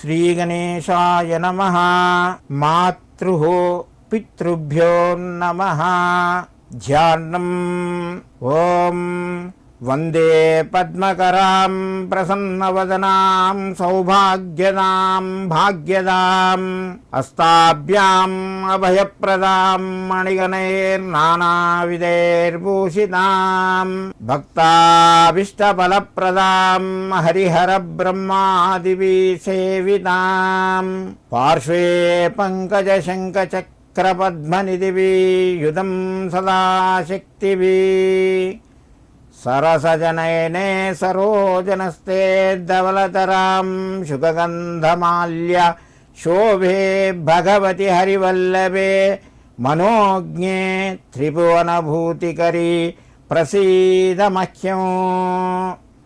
శ్రీగణేశాయ నమః. మాతృః పితృభ్యో నమః. ధ్యానం. ఓం వందే పద్మకరాం ప్రసన్నవదనాం సౌభాగ్యదాం భాగ్యదాం హస్తాభ్యాం అభయప్రదాం మణిగణైర్నానావిధైర్భూషితాం భక్తాభీష్టఫలప్రదాం హరిహర బ్రహ్మాదివి సేవితాం పార్శ్వే పంకజశంఖచక్రపద్మనిధివి యుధం సదా శక్తివి సరసజనయనే సరోజనస్తే ధవళతరాం శుగగంధమాల్య శోభే భగవతి హరివల్లభే మనోజ్ఞే త్రిభువనభూతికరీ ప్రసీద మహ్యం.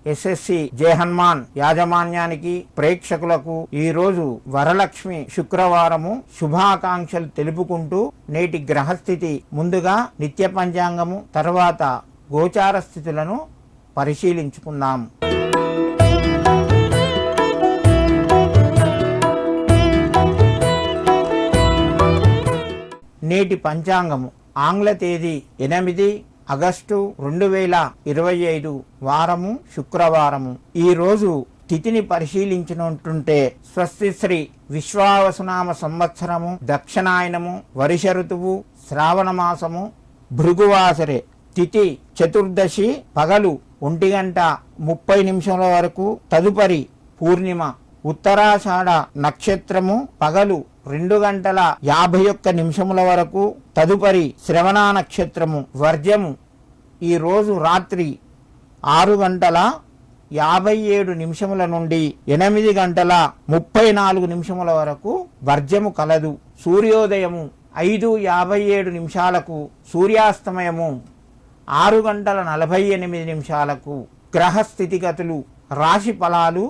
ఎస్ఎస్సి జయ హనుమాన్ యాజమాన్యానికి ప్రేక్షకులకు ఈరోజు వరలక్ష్మి శుక్రవారము శుభాకాంక్షలు తెలుపుకుంటూ నేటి గ్రహస్థితి ముందుగా నిత్య పంచాంగము తర్వాత గోచార స్థితులను పరిశీలించుకుందాం. నేటి పంచాంగము ఆంగ్ల తేదీ 8 ఆగస్టు 2025 వారము శుక్రవారము. ఈరోజు తిథిని పరిశీలించినట్టుంటే స్వస్తి శ్రీ విశ్వావసునామ సంవత్సరము దక్షిణాయనము వర్ష ఋతువు శ్రావణ మాసము భృగువాసరే. తిథి చతుర్దశి పగలు 1:30 వరకు. తదుపరి పూర్ణిమ. ఉత్తరాషాఢ నక్షత్రము పగలు 2:51 వరకు. తదుపరి శ్రవణ నక్షత్రము. వర్జము ఈ రోజు రాత్రి 6:57 నుండి 8:34 వరకు వర్జము కలదు. సూర్యోదయము 5:57 సూర్యాస్తమయము 6:48 గ్రహ స్థితిగతులు. రాశి ఫలాలు.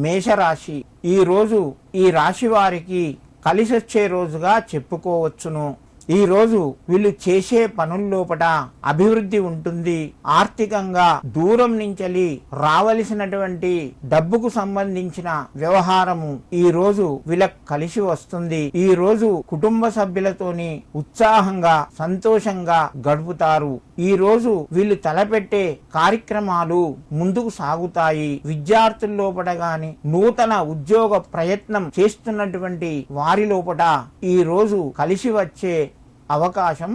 మేషరాశి. ఈ రోజు ఈ రాశి వారికి కలిసొచ్చే రోజుగా చెప్పుకోవచ్చును. ఈ రోజు వీళ్ళు చేసే పనుల్లోపట అభివృద్ధి ఉంటుంది. ఆర్థికంగా దూరం నుంచి రావలసినటువంటి డబ్బుకు సంబంధించిన వ్యవహారము ఈ రోజు వీళ్ళకి కలిసి వస్తుంది. ఈ రోజు కుటుంబ సభ్యులతోని ఉత్సాహంగా సంతోషంగా గడుపుతారు. ఈ రోజు వీళ్ళు తలపెట్టే కార్యక్రమాలు ముందుకు సాగుతాయి. విద్యార్థుల్లోపట గాని నూతన ఉద్యోగ ప్రయత్నం చేస్తున్నటువంటి వారి లోపట ఈ రోజు కలిసి వచ్చే అవకాశం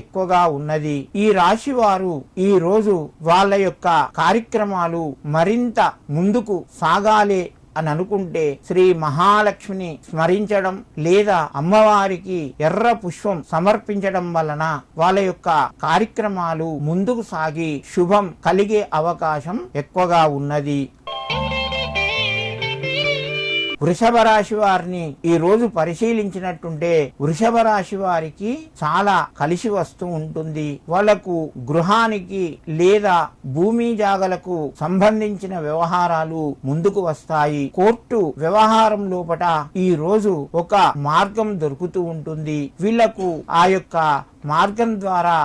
ఎక్కువగా ఉన్నది. ఈ రాశి వారు ఈ రోజు వాళ్ళ యొక్క కార్యక్రమాలు మరింత ముందుకు సాగాలి అని అనుకుంటే శ్రీ మహాలక్ష్మిని స్మరించడం లేదా అమ్మవారికి ఎర్ర పుష్పం సమర్పించడం వలన వాళ్ళ యొక్క కార్యక్రమాలు ముందుకు సాగి శుభం కలిగే అవకాశం ఎక్కువగా ఉన్నది. వృషభ రాశి వారిని ఈ రోజు పరిశీలించినట్టుంటే వృషభ రాశి వారికి చాలా కలిసి వస్తూ ఉంటుంది. వాళ్లకు గృహానికి లేదా భూమి జాగలకు సంబంధించిన వ్యవహారాలు ముందుకు వస్తాయి. కోర్టు వ్యవహారం లోపట ఈ రోజు ఒక మార్గం దొరుకుతూ ఉంటుంది. వీళ్లకు ఆ యొక్క మార్గం ద్వారా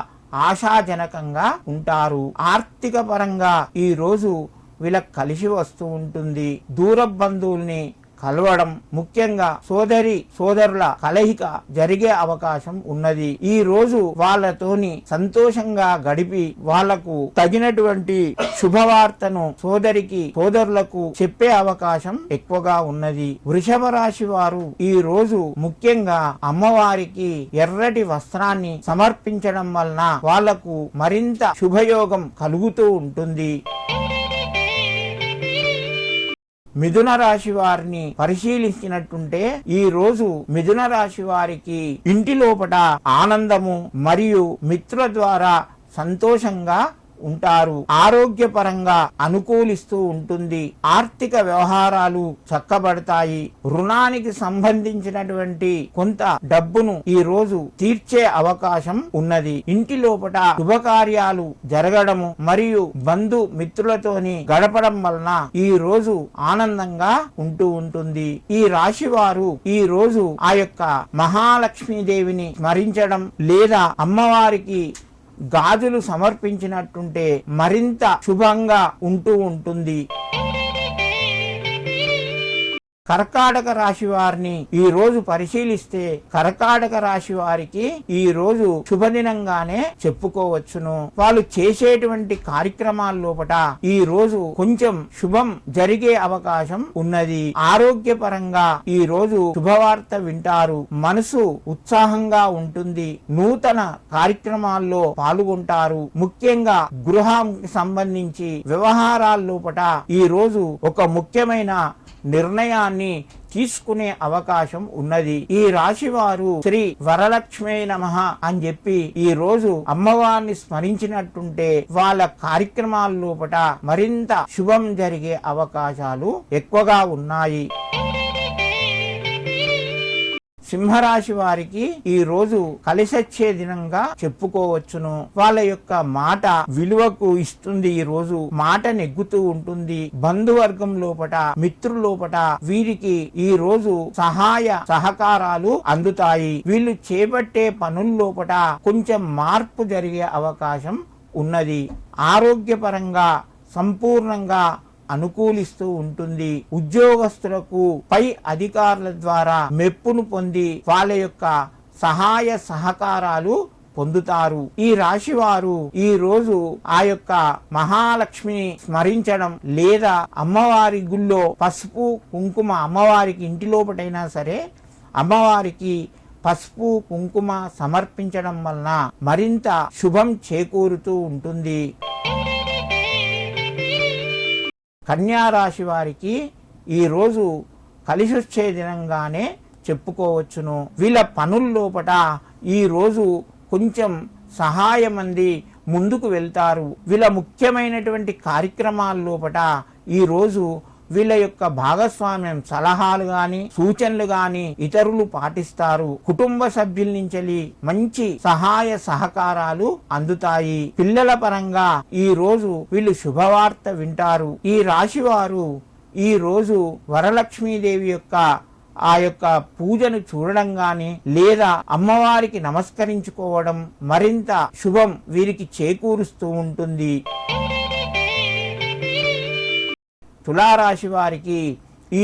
ఆశాజనకంగా ఉంటారు. ఆర్థిక పరంగా ఈ రోజు వీళ్ళకి కలిసి వస్తూ ఉంటుంది. దూర బంధువుల్ని కలవడం, ముఖ్యంగా సోదరుల కలయిక జరిగే అవకాశం ఉన్నది. ఈ రోజు వాళ్ళతోని సంతోషంగా గడిపి వాళ్లకు తగినటువంటి శుభవార్తను సోదరులకు చెప్పే అవకాశం ఎక్కువగా ఉన్నది. వృషభ రాశి వారు ఈ రోజు ముఖ్యంగా అమ్మవారికి ఎర్రటి వస్త్రాన్ని సమర్పించడం వలన వాళ్లకు మరింత శుభయోగం కలుగుతూ ఉంటుంది. మిథున రాశి వారిని పరిశీలించినట్టుంటే ఈ రోజు మిథున రాశి వారికి ఇంటి లోపట ఆనందము మరియు మిత్రుల ద్వారా సంతోషంగా ఉంటారు. ఆరోగ్యపరంగా అనుకూలిస్తూ ఉంటుంది. ఆర్థిక వ్యవహారాలు చక్కబడతాయి. రుణానికి సంబంధించినటువంటి కొంత డబ్బును ఈ రోజు తీర్చే అవకాశం ఉన్నది. ఇంటి లోపట శుభకార్యాలు జరగడము మరియు బంధు మిత్రులతోని గడపడం వలన ఈ రోజు ఆనందంగా ఉంటూ ఉంటుంది. ఈ రాశి వారు ఈ రోజు ఆ యొక్క మహాలక్ష్మీదేవిని స్మరించడం లేదా అమ్మవారికి గాజులు సమర్పించినట్టుంటే మరింత శుభంగా ఉంటూ ఉంటుంది. కర్కాటక రాశి వారిని ఈ రోజు పరిశీలిస్తే కర్కాటక రాశి వారికి ఈ రోజు శుభదినంగానే చెప్పుకోవచ్చును. వాళ్ళు చేసేటువంటి కార్యక్రమాల లోపట ఈ రోజు కొంచెం శుభం జరిగే అవకాశం ఉన్నది. ఆరోగ్యపరంగా ఈ రోజు శుభవార్త వింటారు. మనసు ఉత్సాహంగా ఉంటుంది. నూతన కార్యక్రమాల్లో పాల్గొంటారు. ముఖ్యంగా గృహానికి సంబంధించి వ్యవహారాల లోపట ఈ రోజు ఒక ముఖ్యమైన నిర్ణయాన్ని తీసుకునే అవకాశం ఉన్నది. ఈ రాశి వారు శ్రీ వరలక్ష్మే నమః అని చెప్పి ఈ రోజు అమ్మవారిని స్మరించినట్టుంటే వాళ్ళ కార్యక్రమాల లోపట మరింత శుభం జరిగే అవకాశాలు ఎక్కువగా ఉన్నాయి. సింహరాశి వారికి ఈ రోజు కలిసొచ్చే దినంగా చెప్పుకోవచ్చును. వాళ్ళ యొక్క మాట విలువకు ఇస్తుంది. ఈ రోజు మాట నెగ్గుతూ ఉంటుంది. బంధువర్గం లోపట మిత్రుల లోపట వీరికి ఈ రోజు సహాయ సహకారాలు అందుతాయి. వీళ్ళు చేపట్టే పనుల లోపట కొంచెం మార్పు జరిగే అవకాశం ఉన్నది. ఆరోగ్యపరంగా సంపూర్ణంగా అనుకూలిస్తూ ఉంటుంది. ఉద్యోగస్తులకు పై అధికారుల ద్వారా మెప్పును పొంది వాళ్ళ యొక్క సహాయ సహకారాలు పొందుతారు. ఈ రాశి వారు ఈ రోజు ఆ యొక్క మహాలక్ష్మిని స్మరించడం లేదా అమ్మవారి గుళ్ళో పసుపు కుంకుమ అమ్మవారికి ఇంటి లోపటైనా సరే అమ్మవారికి పసుపు కుంకుమ సమర్పించడం వలన మరింత శుభం చేకూరుతూ ఉంటుంది. కన్యా రాశి వారికి ఈ రోజు కలిసొచ్చే దినంగానే చెప్పుకోవచ్చును. వీళ్ళ పనుల లోపట ఈ రోజు కొంచెం సహాయం అంది ముందుకు వెళ్తారు. వీళ్ళ ముఖ్యమైనటువంటి కార్యక్రమాల లోపట ఈ రోజు వీళ్ళ యొక్క భాగస్వామ్యం సలహాలు గాని సూచనలు గాని ఇతరులు పాటిస్తారు. కుటుంబ సభ్యుల నుంచి మంచి సహాయ సహకారాలు అందుతాయి. పిల్లల పరంగా ఈ రోజు వీళ్ళు శుభవార్త వింటారు. ఈ రాశి వారు ఈ రోజు వరలక్ష్మీదేవి యొక్క ఆ యొక్క పూజను చూడడం గాని లేదా అమ్మవారికి నమస్కరించుకోవడం మరింత శుభం వీరికి చేకూరుస్తూ ఉంటుంది. తులారాశి వారికి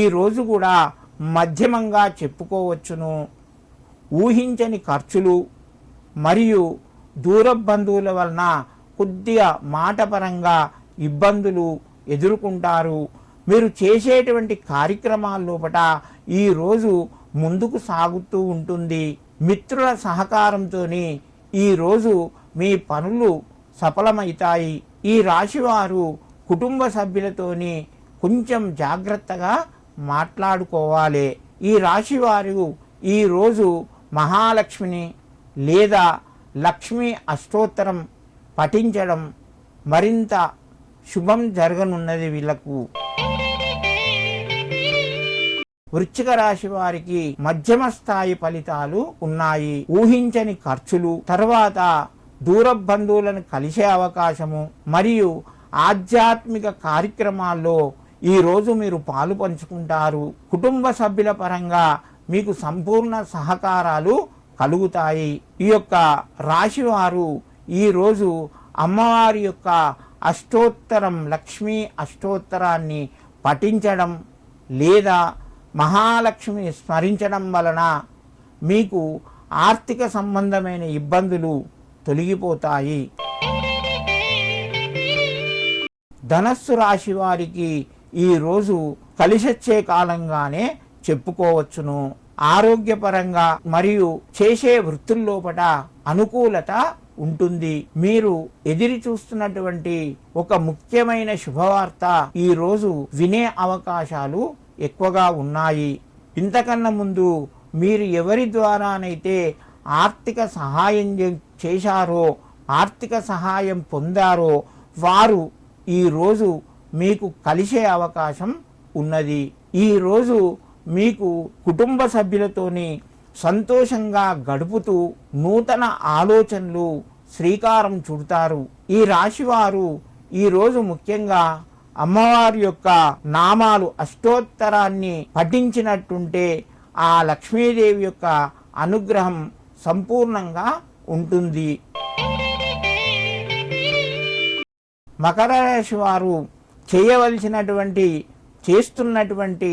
ఈ రోజు కూడా మధ్యమంగా చెప్పుకోవచ్చును. ఊహించని ఖర్చులు మరియు దూర బంధువుల వలన కొద్దిగా మాటపరంగా ఇబ్బందులు ఎదుర్కొంటారు. మీరు చేసేటువంటి కార్యక్రమాల లోపట ఈ రోజు ముందుకు సాగుతూ ఉంటుంది. మిత్రుల సహకారంతో ఈ రోజు మీ పనులు సఫలమవుతాయి. ఈ రాశివారు కుటుంబ సభ్యులతోని కొంచెం జాగ్రత్తగా మాట్లాడుకోవాలి. ఈ రాశివారు ఈరోజు మహాలక్ష్మిని లేదా లక్ష్మీ అష్టోత్తరం పఠించడం మరింత శుభం జరగనున్నది వీళ్లకు. వృశ్చిక రాశి వారికి మధ్యమ స్థాయి ఫలితాలు ఉన్నాయి. ఊహించని ఖర్చులు, తర్వాత దూర బంధువులను కలిసే అవకాశము మరియు ఆధ్యాత్మిక కార్యక్రమాల్లో ఈ రోజు మీరు పాలు పంచుకుంటారు. కుటుంబ సభ్యుల పరంగా మీకు సంపూర్ణ సహకారాలు కలుగుతాయి. ఈ యొక్క రాశివారు ఈరోజు అమ్మవారి యొక్క అష్టోత్తరం లక్ష్మీ అష్టోత్తరాన్ని పఠించడం లేదా మహాలక్ష్మిని స్మరించడం వలన మీకు ఆర్థిక సంబంధమైన ఇబ్బందులు తొలగిపోతాయి. ధనస్సు రాశి వారికి ఈరోజు కలిసొచ్చే కాలంగానే చెప్పుకోవచ్చును. ఆరోగ్యపరంగా మరియు చేసే వృత్తుల్లోపట అనుకూలత ఉంటుంది. మీరు ఎదిరి చూస్తున్నటువంటి ఒక ముఖ్యమైన శుభవార్త ఈ రోజు వినే అవకాశాలు ఎక్కువగా ఉన్నాయి. ఇంతకన్నా ముందు మీరు ఎవరి ద్వారానైతే ఆర్థిక సహాయం చేశారో, ఆర్థిక సహాయం పొందారో వారు ఈరోజు మీకు కలిసే అవకాశం ఉన్నది. ఈరోజు మీకు కుటుంబ సభ్యులతోని సంతోషంగా గడుపుతూ నూతన ఆలోచనలు శ్రీకారం చుడతారు. ఈ రాశివారు ఈరోజు ముఖ్యంగా అమ్మవారి యొక్క నామాలు అష్టోత్తరాన్ని పఠించినట్టుంటే ఆ లక్ష్మీదేవి యొక్క అనుగ్రహం సంపూర్ణంగా ఉంటుంది. మకర రాశి వారు చేస్తున్నటువంటి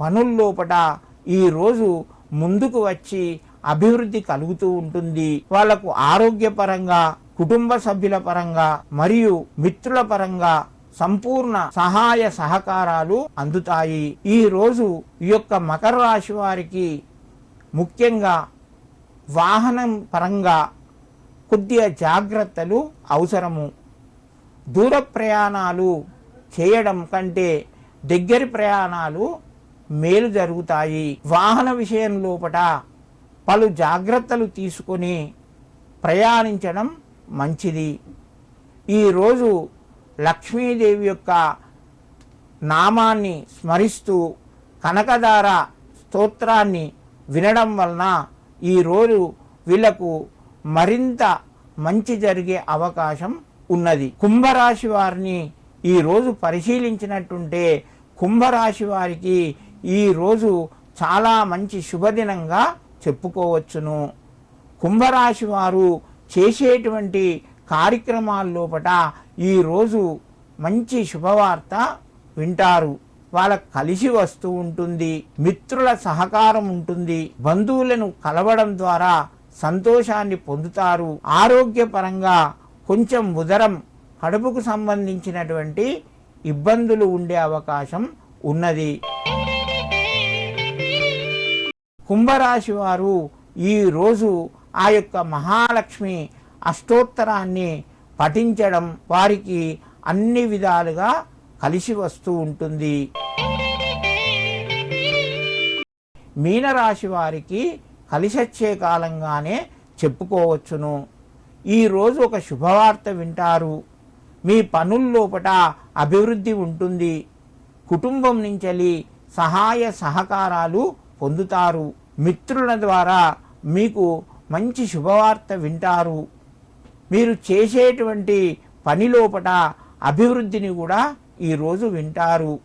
పనుల్లోపట ఈరోజు ముందుకు వచ్చి అభివృద్ధి కలుగుతూ ఉంటుంది. వాళ్లకు ఆరోగ్యపరంగా, కుటుంబ సభ్యుల పరంగా మరియు మిత్రుల పరంగా సంపూర్ణ సహాయ సహకారాలు అందుతాయి. ఈ రోజు ఈ యొక్క మకర రాశి వారికి ముఖ్యంగా వాహనం పరంగా కొద్దిగా జాగ్రత్తలు అవసరము. దూర ప్రయాణాలు చేయడం కంటే దగ్గరి ప్రయాణాలు మేలు జరుగుతాయి. వాహన విషయం లోపట పలు జాగ్రత్తలు తీసుకొని ప్రయాణించడం మంచిది. ఈరోజు లక్ష్మీదేవి యొక్క నామాన్ని స్మరిస్తూ కనకదార స్తోత్రాన్ని వినడం వలన ఈరోజు వీళ్లకు మరింత మంచి జరిగే అవకాశం ఉన్నది. కుంభరాశి వారిని ఈరోజు పరిశీలించినట్టుంటే కుంభరాశి వారికి ఈరోజు చాలా మంచి శుభదినంగా చెప్పుకోవచ్చును. కుంభరాశి వారు చేసేటువంటి కార్యక్రమాల్లోపట ఈరోజు మంచి శుభవార్త వింటారు. వాళ్ళకు కలిసి వస్తూ ఉంటుంది. మిత్రుల సహకారం ఉంటుంది. బంధువులను కలవడం ద్వారా సంతోషాన్ని పొందుతారు. ఆరోగ్యపరంగా కొంచెం ఉదరం, కడుపుకు సంబంధించినటువంటి ఇబ్బందులు ఉండే అవకాశం ఉన్నది. కుంభరాశి వారు ఈరోజు ఆ యొక్క మహాలక్ష్మి అష్టోత్తరాన్ని పఠించడం వారికి అన్ని విధాలుగా కలిసి వస్తూ ఉంటుంది. మీనరాశి వారికి కలిసొచ్చే కాలంగానే చెప్పుకోవచ్చును. ఈరోజు ఒక శుభవార్త వింటారు. మీ పనుల్లోపట అభివృద్ధి ఉంటుంది. కుటుంబం నుంచి సహాయ సహకారాలు పొందుతారు. మిత్రుల ద్వారా మీకు మంచి శుభవార్త వింటారు. మీరు చేసేటువంటి పనిలోపట అభివృద్ధిని కూడా ఈరోజు వింటారు.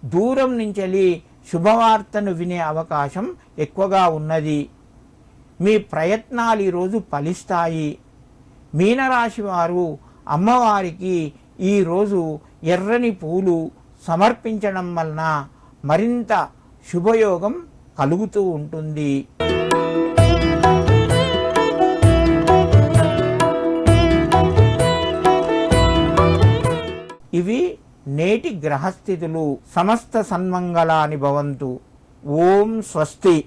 దూరం నుంచి శుభవార్తను వినే అవకాశం ఎక్కువగా ఉన్నది. మీ ప్రయత్నాలు ఈరోజు ఫలిస్తాయి. మీనరాశి వారు అమ్మవారికి ఈరోజు ఎర్రని పూలు సమర్పించడం వలన మరింత శుభయోగం కలుగుతూ ఉంటుంది. ఇవి నేటి గ్రహస్థితులు. సమస్త సన్మంగళాని భవంతు. ఓం స్వస్తి.